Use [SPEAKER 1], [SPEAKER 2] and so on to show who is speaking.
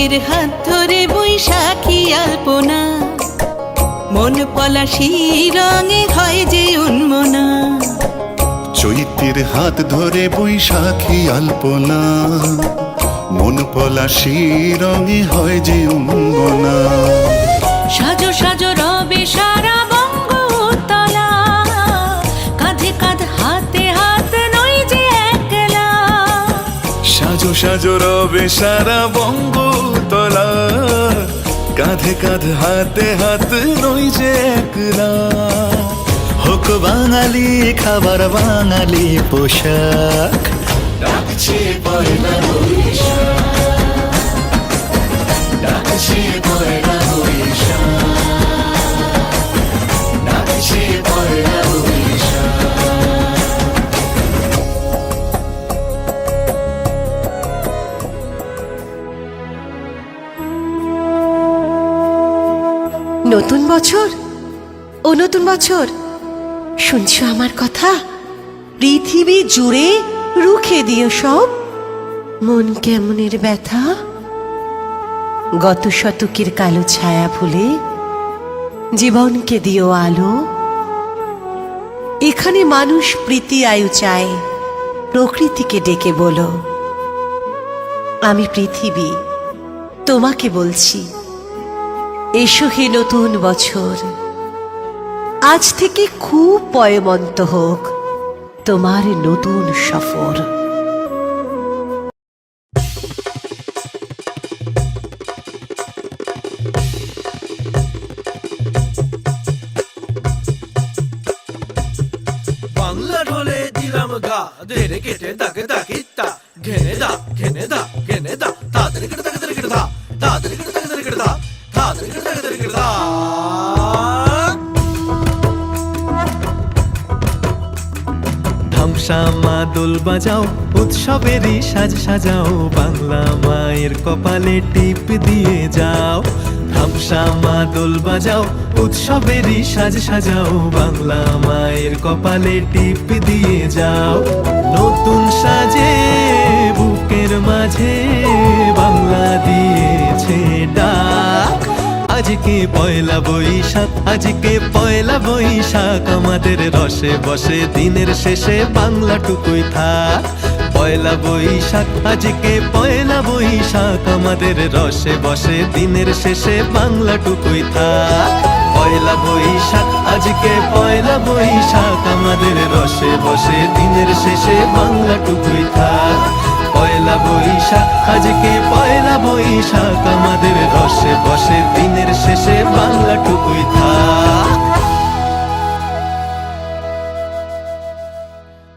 [SPEAKER 1] চৈত্রের হাত ধরে বৈশাখী আলপনা, মন পলাশি রঙে হয় যে উন্মনা।
[SPEAKER 2] চৈত্রের হাত ধরে বৈশাখী আলপনা, মন পলাশি রঙে হয় যে উন্মনা।
[SPEAKER 1] সাজো সাজো রবে সারা বঙ্গতলা, কাঁধে কাঁধ হাতে হাত নই যে একলা।
[SPEAKER 2] সাজো সাজো রবে সারা বঙ্গতলা, কাঁধে কাঁধ হাতে হাত নই যে একলা। হোক বাঙালি খাবার বাঙালি পোশাক, ডাকছে পয়লা বৈশাখ, ডাকছে পয়লা বৈশাখ, ডাকছে পয়লা বৈশাখ।
[SPEAKER 3] নতুন বছর ও নতুন বছর, শুনছো আমার কথা? পৃথিবী জুড়ে রুখে দিও সব মন কেমনের ব্যথা। গত শতকের কালো ছায়া ভুলে জীবনকে দিও আলো। এখানে মানুষ প্রীতি আয়ু চায়, প্রকৃতিকে ডেকে বলো, আমি পৃথিবী তোমাকে বলছি, এসো হে নতুন বছর। আজ থেকে খুব পয়মন্ত হোক তোমার নতুন সফর।
[SPEAKER 4] বাংলা ঢোলে দিলাম গা, ধেরে কেটে দাকে দাকিতা, ঘেনে দা ঘেনে দা ঘেনে দা, তাদের কেটে দাকে দাকে দা, তাদের কেটে দাকে দাকে দা, তাদের কেটে দাকে দাকে দা। ধামসা মাদল বাজাও, উৎসবেরই সাজ সাজাও, বাংলা মায়ের কপালে টিপ দিয়ে যাও। ধামসা মাদল বাজাও, উৎসবেরই সাজ সাজাও, বাংলা মায়ের কপালে টিপ দিয়ে যাও। নতুন সাজে বুকের মাঝে বাংলা দিয়েছে ডাক। আজকে পয়লা বৈশাখ, আজকে পয়লা বৈশাখ, আমাদের রসে বসে দিনের শেষে বাংলাটুকুই থাক। পয়লা বৈশাখ, আজকে পয়লা বৈশাখ, আমাদের রসে বসে দিনের শেষে বাংলাটুকুই থাক। পয়লা বৈশাখ, আজকে পয়লা বৈশাখ, আমাদের রসে বসে দিনের শেষে বাংলাটুকুই থাক। পয়লা বৈশাখ, আজকে পয়লা বৈশাখ, আমাদের রসে বসে দিনের শেষে বাংলাটুকুই থাক।